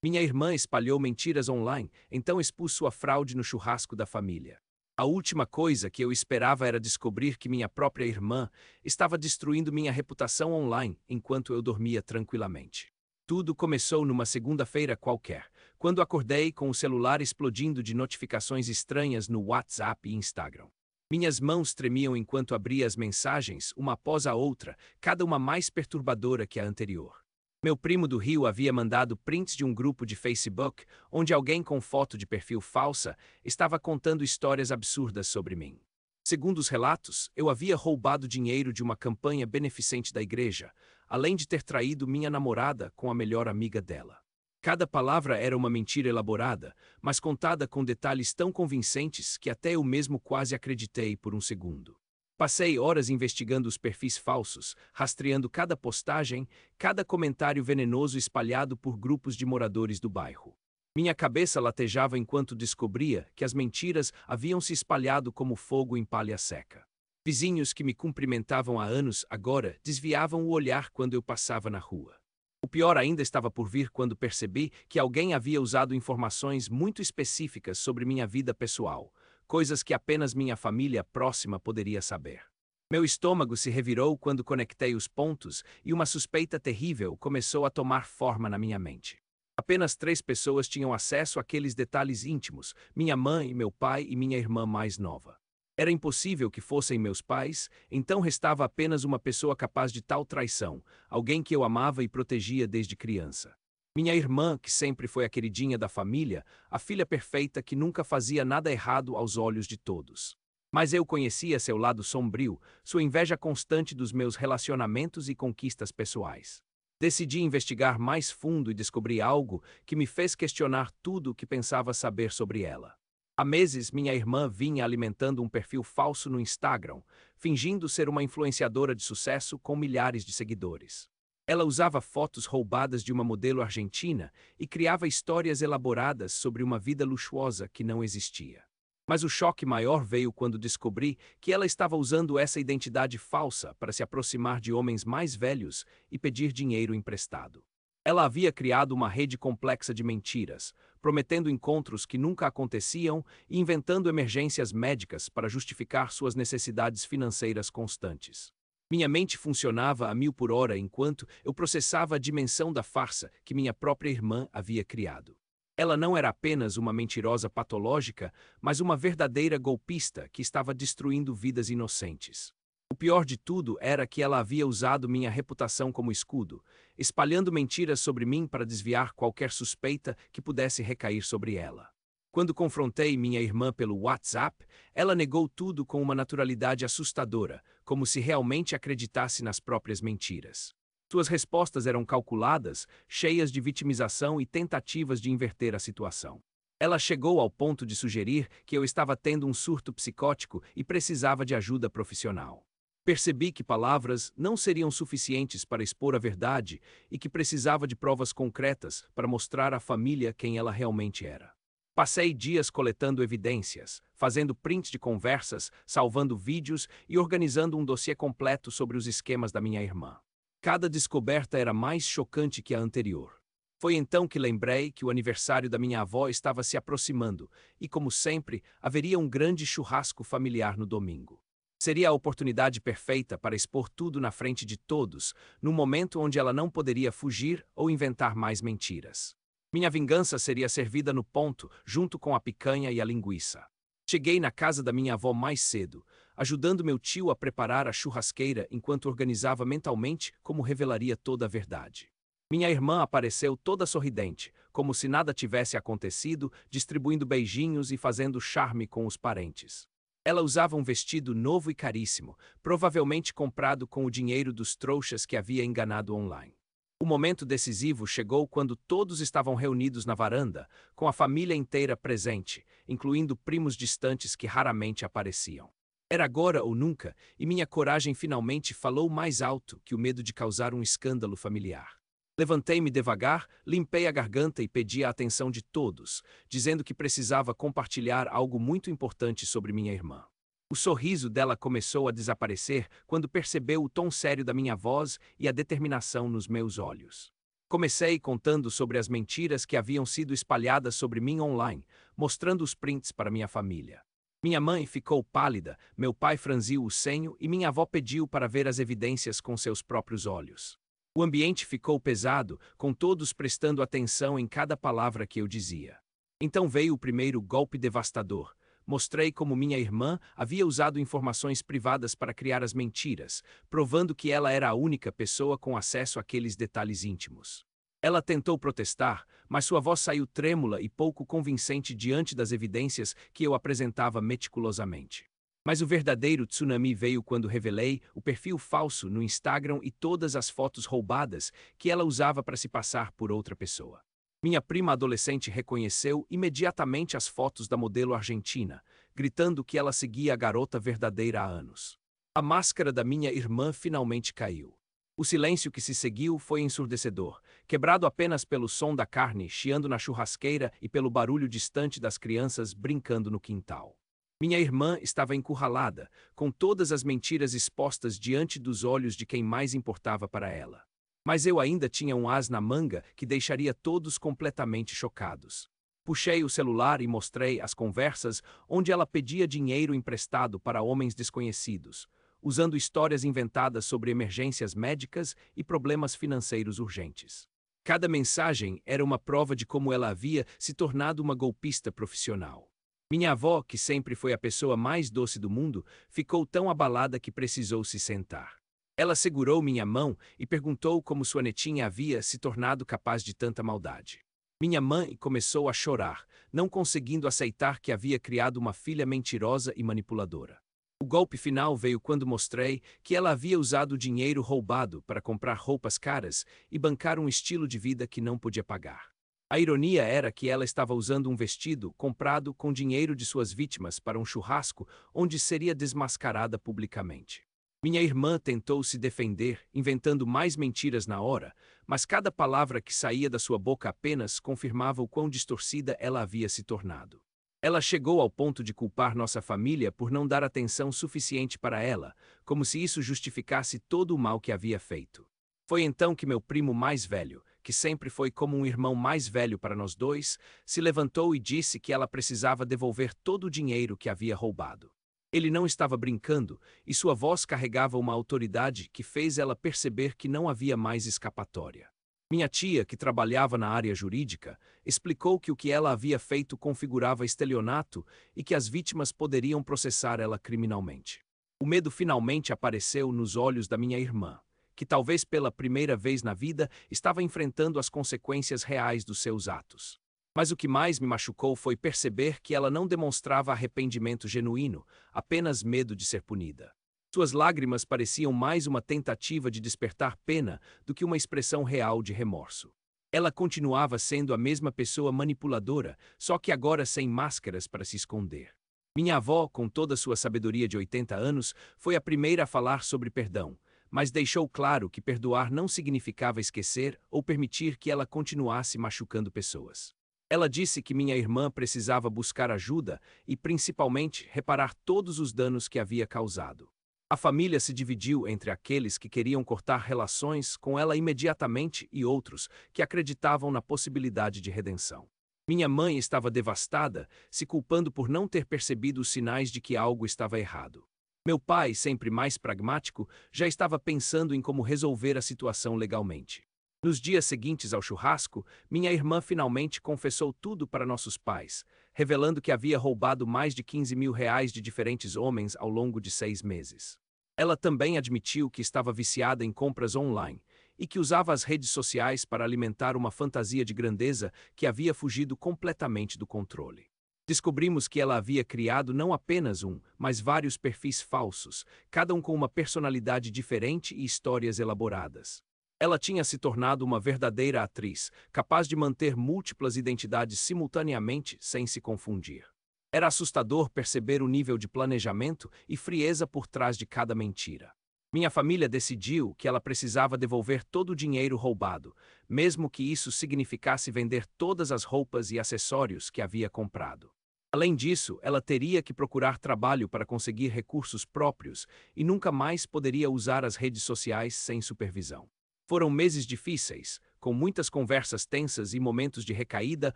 Minha irmã espalhou mentiras online, então expus sua fraude no churrasco da família. A última coisa que eu esperava era descobrir que minha própria irmã estava destruindo minha reputação online enquanto eu dormia tranquilamente. Tudo começou numa segunda-feira qualquer, quando acordei com o celular explodindo de notificações estranhas no WhatsApp e Instagram. Minhas mãos tremiam enquanto abria as mensagens, uma após a outra, cada uma mais perturbadora que a anterior. Meu primo do Rio havia mandado prints de um grupo de Facebook onde alguém com foto de perfil falsa estava contando histórias absurdas sobre mim. Segundo os relatos, eu havia roubado dinheiro de uma campanha beneficente da igreja, além de ter traído minha namorada com a melhor amiga dela. Cada palavra era uma mentira elaborada, mas contada com detalhes tão convincentes que até eu mesmo quase acreditei por um segundo. Passei horas investigando os perfis falsos, rastreando cada postagem, cada comentário venenoso espalhado por grupos de moradores do bairro. Minha cabeça latejava enquanto descobria que as mentiras haviam se espalhado como fogo em palha seca. Vizinhos que me cumprimentavam há anos agora desviavam o olhar quando eu passava na rua. O pior ainda estava por vir quando percebi que alguém havia usado informações muito específicas sobre minha vida pessoal, coisas que apenas minha família próxima poderia saber. Meu estômago se revirou quando conectei os pontos e uma suspeita terrível começou a tomar forma na minha mente. Apenas 3 pessoas tinham acesso àqueles detalhes íntimos: minha mãe, meu pai e minha irmã mais nova. Era impossível que fossem meus pais, então restava apenas uma pessoa capaz de tal traição, alguém que eu amava e protegia desde criança. Minha irmã, que sempre foi a queridinha da família, a filha perfeita que nunca fazia nada errado aos olhos de todos. Mas eu conhecia seu lado sombrio, sua inveja constante dos meus relacionamentos e conquistas pessoais. Decidi investigar mais fundo e descobri algo que me fez questionar tudo o que pensava saber sobre ela. Há meses, minha irmã vinha alimentando um perfil falso no Instagram, fingindo ser uma influenciadora de sucesso com milhares de seguidores. Ela usava fotos roubadas de uma modelo argentina e criava histórias elaboradas sobre uma vida luxuosa que não existia. Mas o choque maior veio quando descobri que ela estava usando essa identidade falsa para se aproximar de homens mais velhos e pedir dinheiro emprestado. Ela havia criado uma rede complexa de mentiras, prometendo encontros que nunca aconteciam e inventando emergências médicas para justificar suas necessidades financeiras constantes. Minha mente funcionava a 1000 por hora enquanto eu processava a dimensão da farsa que minha própria irmã havia criado. Ela não era apenas uma mentirosa patológica, mas uma verdadeira golpista que estava destruindo vidas inocentes. O pior de tudo era que ela havia usado minha reputação como escudo, espalhando mentiras sobre mim para desviar qualquer suspeita que pudesse recair sobre ela. Quando confrontei minha irmã pelo WhatsApp, ela negou tudo com uma naturalidade assustadora, como se realmente acreditasse nas próprias mentiras. Suas respostas eram calculadas, cheias de vitimização e tentativas de inverter a situação. Ela chegou ao ponto de sugerir que eu estava tendo um surto psicótico e precisava de ajuda profissional. Percebi que palavras não seriam suficientes para expor a verdade e que precisava de provas concretas para mostrar à família quem ela realmente era. Passei dias coletando evidências, fazendo prints de conversas, salvando vídeos e organizando um dossiê completo sobre os esquemas da minha irmã. Cada descoberta era mais chocante que a anterior. Foi então que lembrei que o aniversário da minha avó estava se aproximando e, como sempre, haveria um grande churrasco familiar no domingo. Seria a oportunidade perfeita para expor tudo na frente de todos, num momento onde ela não poderia fugir ou inventar mais mentiras. Minha vingança seria servida no ponto, junto com a picanha e a linguiça. Cheguei na casa da minha avó mais cedo, ajudando meu tio a preparar a churrasqueira enquanto organizava mentalmente como revelaria toda a verdade. Minha irmã apareceu toda sorridente, como se nada tivesse acontecido, distribuindo beijinhos e fazendo charme com os parentes. Ela usava um vestido novo e caríssimo, provavelmente comprado com o dinheiro dos trouxas que havia enganado online. O momento decisivo chegou quando todos estavam reunidos na varanda, com a família inteira presente, incluindo primos distantes que raramente apareciam. Era agora ou nunca, e minha coragem finalmente falou mais alto que o medo de causar um escândalo familiar. Levantei-me devagar, limpei a garganta e pedi a atenção de todos, dizendo que precisava compartilhar algo muito importante sobre minha irmã. O sorriso dela começou a desaparecer quando percebeu o tom sério da minha voz e a determinação nos meus olhos. Comecei contando sobre as mentiras que haviam sido espalhadas sobre mim online, mostrando os prints para minha família. Minha mãe ficou pálida, meu pai franziu o senho e minha avó pediu para ver as evidências com seus próprios olhos. O ambiente ficou pesado, com todos prestando atenção em cada palavra que eu dizia. Então veio o primeiro golpe devastador. Mostrei como minha irmã havia usado informações privadas para criar as mentiras, provando que ela era a única pessoa com acesso àqueles detalhes íntimos. Ela tentou protestar, mas sua voz saiu trêmula e pouco convincente diante das evidências que eu apresentava meticulosamente. Mas o verdadeiro tsunami veio quando revelei o perfil falso no Instagram e todas as fotos roubadas que ela usava para se passar por outra pessoa. Minha prima adolescente reconheceu imediatamente as fotos da modelo argentina, gritando que ela seguia a garota verdadeira há anos. A máscara da minha irmã finalmente caiu. O silêncio que se seguiu foi ensurdecedor, quebrado apenas pelo som da carne chiando na churrasqueira e pelo barulho distante das crianças brincando no quintal. Minha irmã estava encurralada, com todas as mentiras expostas diante dos olhos de quem mais importava para ela. Mas eu ainda tinha um as na manga que deixaria todos completamente chocados. Puxei o celular e mostrei as conversas onde ela pedia dinheiro emprestado para homens desconhecidos, usando histórias inventadas sobre emergências médicas e problemas financeiros urgentes. Cada mensagem era uma prova de como ela havia se tornado uma golpista profissional. Minha avó, que sempre foi a pessoa mais doce do mundo, ficou tão abalada que precisou se sentar. Ela segurou minha mão e perguntou como sua netinha havia se tornado capaz de tanta maldade. Minha mãe começou a chorar, não conseguindo aceitar que havia criado uma filha mentirosa e manipuladora. O golpe final veio quando mostrei que ela havia usado o dinheiro roubado para comprar roupas caras e bancar um estilo de vida que não podia pagar. A ironia era que ela estava usando um vestido comprado com dinheiro de suas vítimas para um churrasco onde seria desmascarada publicamente. Minha irmã tentou se defender, inventando mais mentiras na hora, mas cada palavra que saía da sua boca apenas confirmava o quão distorcida ela havia se tornado. Ela chegou ao ponto de culpar nossa família por não dar atenção suficiente para ela, como se isso justificasse todo o mal que havia feito. Foi então que meu primo mais velho, que sempre foi como um irmão mais velho para nós dois, se levantou e disse que ela precisava devolver todo o dinheiro que havia roubado. Ele não estava brincando, e sua voz carregava uma autoridade que fez ela perceber que não havia mais escapatória. Minha tia, que trabalhava na área jurídica, explicou que o que ela havia feito configurava estelionato e que as vítimas poderiam processar ela criminalmente. O medo finalmente apareceu nos olhos da minha irmã, que talvez pela primeira vez na vida estava enfrentando as consequências reais dos seus atos. Mas o que mais me machucou foi perceber que ela não demonstrava arrependimento genuíno, apenas medo de ser punida. Suas lágrimas pareciam mais uma tentativa de despertar pena do que uma expressão real de remorso. Ela continuava sendo a mesma pessoa manipuladora, só que agora sem máscaras para se esconder. Minha avó, com toda sua sabedoria de 80 anos, foi a primeira a falar sobre perdão, mas deixou claro que perdoar não significava esquecer ou permitir que ela continuasse machucando pessoas. Ela disse que minha irmã precisava buscar ajuda e, principalmente, reparar todos os danos que havia causado. A família se dividiu entre aqueles que queriam cortar relações com ela imediatamente e outros que acreditavam na possibilidade de redenção. Minha mãe estava devastada, se culpando por não ter percebido os sinais de que algo estava errado. Meu pai, sempre mais pragmático, já estava pensando em como resolver a situação legalmente. Nos dias seguintes ao churrasco, minha irmã finalmente confessou tudo para nossos pais, revelando que havia roubado mais de R$ 15.000 de diferentes homens ao longo de 6 meses. Ela também admitiu que estava viciada em compras online e que usava as redes sociais para alimentar uma fantasia de grandeza que havia fugido completamente do controle. Descobrimos que ela havia criado não apenas um, mas vários perfis falsos, cada um com uma personalidade diferente e histórias elaboradas. Ela tinha se tornado uma verdadeira atriz, capaz de manter múltiplas identidades simultaneamente sem se confundir. Era assustador perceber o nível de planejamento e frieza por trás de cada mentira. Minha família decidiu que ela precisava devolver todo o dinheiro roubado, mesmo que isso significasse vender todas as roupas e acessórios que havia comprado. Além disso, ela teria que procurar trabalho para conseguir recursos próprios e nunca mais poderia usar as redes sociais sem supervisão. Foram meses difíceis, com muitas conversas tensas e momentos de recaída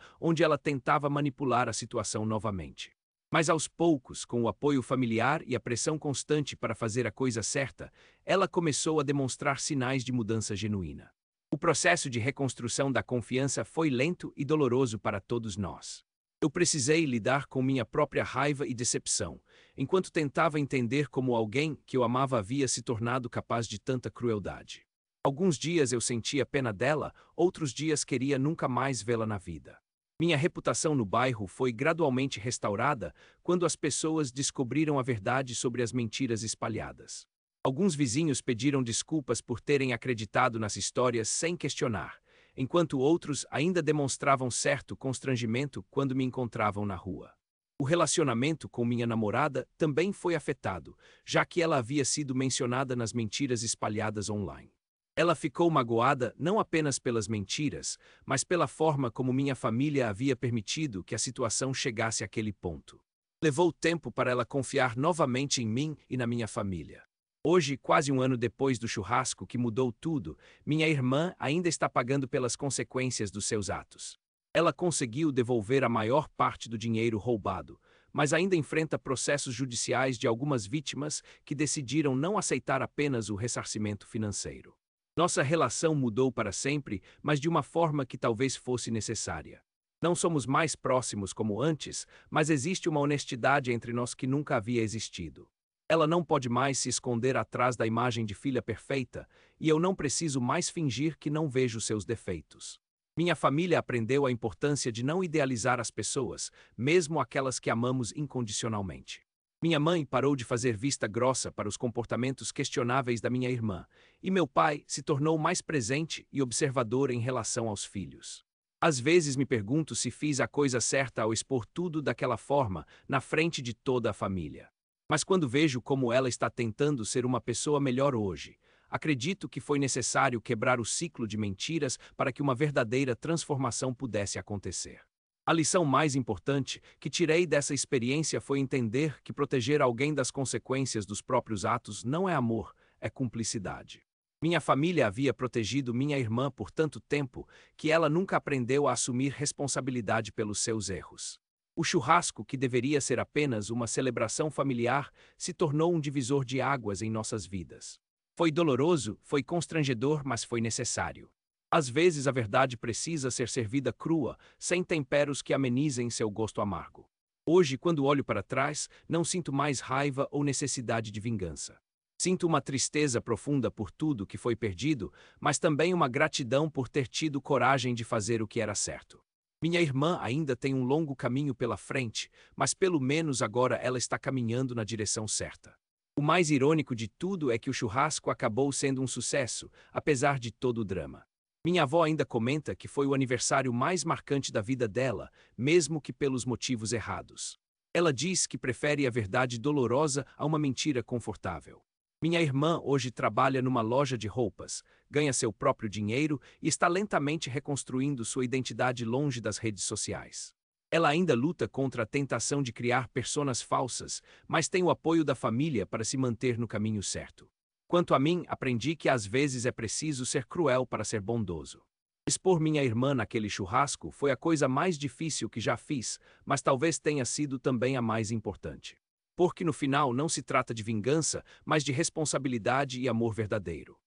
onde ela tentava manipular a situação novamente. Mas aos poucos, com o apoio familiar e a pressão constante para fazer a coisa certa, ela começou a demonstrar sinais de mudança genuína. O processo de reconstrução da confiança foi lento e doloroso para todos nós. Eu precisei lidar com minha própria raiva e decepção, enquanto tentava entender como alguém que eu amava havia se tornado capaz de tanta crueldade. Alguns dias eu sentia pena dela, outros dias queria nunca mais vê-la na vida. Minha reputação no bairro foi gradualmente restaurada quando as pessoas descobriram a verdade sobre as mentiras espalhadas. Alguns vizinhos pediram desculpas por terem acreditado nas histórias sem questionar, enquanto outros ainda demonstravam certo constrangimento quando me encontravam na rua. O relacionamento com minha namorada também foi afetado, já que ela havia sido mencionada nas mentiras espalhadas online. Ela ficou magoada não apenas pelas mentiras, mas pela forma como minha família havia permitido que a situação chegasse àquele ponto. Levou tempo para ela confiar novamente em mim e na minha família. Hoje, quase um ano depois do churrasco que mudou tudo, minha irmã ainda está pagando pelas consequências dos seus atos. Ela conseguiu devolver a maior parte do dinheiro roubado, mas ainda enfrenta processos judiciais de algumas vítimas que decidiram não aceitar apenas o ressarcimento financeiro. Nossa relação mudou para sempre, mas de uma forma que talvez fosse necessária. Não somos mais próximos como antes, mas existe uma honestidade entre nós que nunca havia existido. Ela não pode mais se esconder atrás da imagem de filha perfeita, e eu não preciso mais fingir que não vejo seus defeitos. Minha família aprendeu a importância de não idealizar as pessoas, mesmo aquelas que amamos incondicionalmente. Minha mãe parou de fazer vista grossa para os comportamentos questionáveis da minha irmã, e meu pai se tornou mais presente e observador em relação aos filhos. Às vezes me pergunto se fiz a coisa certa ao expor tudo daquela forma, na frente de toda a família. Mas quando vejo como ela está tentando ser uma pessoa melhor hoje, acredito que foi necessário quebrar o ciclo de mentiras para que uma verdadeira transformação pudesse acontecer. A lição mais importante que tirei dessa experiência foi entender que proteger alguém das consequências dos próprios atos não é amor, é cumplicidade. Minha família havia protegido minha irmã por tanto tempo que ela nunca aprendeu a assumir responsabilidade pelos seus erros. O churrasco, que deveria ser apenas uma celebração familiar, se tornou um divisor de águas em nossas vidas. Foi doloroso, foi constrangedor, mas foi necessário. Às vezes a verdade precisa ser servida crua, sem temperos que amenizem seu gosto amargo. Hoje, quando olho para trás, não sinto mais raiva ou necessidade de vingança. Sinto uma tristeza profunda por tudo que foi perdido, mas também uma gratidão por ter tido coragem de fazer o que era certo. Minha irmã ainda tem um longo caminho pela frente, mas pelo menos agora ela está caminhando na direção certa. O mais irônico de tudo é que o churrasco acabou sendo um sucesso, apesar de todo o drama. Minha avó ainda comenta que foi o aniversário mais marcante da vida dela, mesmo que pelos motivos errados. Ela diz que prefere a verdade dolorosa a uma mentira confortável. Minha irmã hoje trabalha numa loja de roupas, ganha seu próprio dinheiro e está lentamente reconstruindo sua identidade longe das redes sociais. Ela ainda luta contra a tentação de criar personas falsas, mas tem o apoio da família para se manter no caminho certo. Quanto a mim, aprendi que às vezes é preciso ser cruel para ser bondoso. Expor minha irmã naquele churrasco foi a coisa mais difícil que já fiz, mas talvez tenha sido também a mais importante. Porque no final não se trata de vingança, mas de responsabilidade e amor verdadeiro.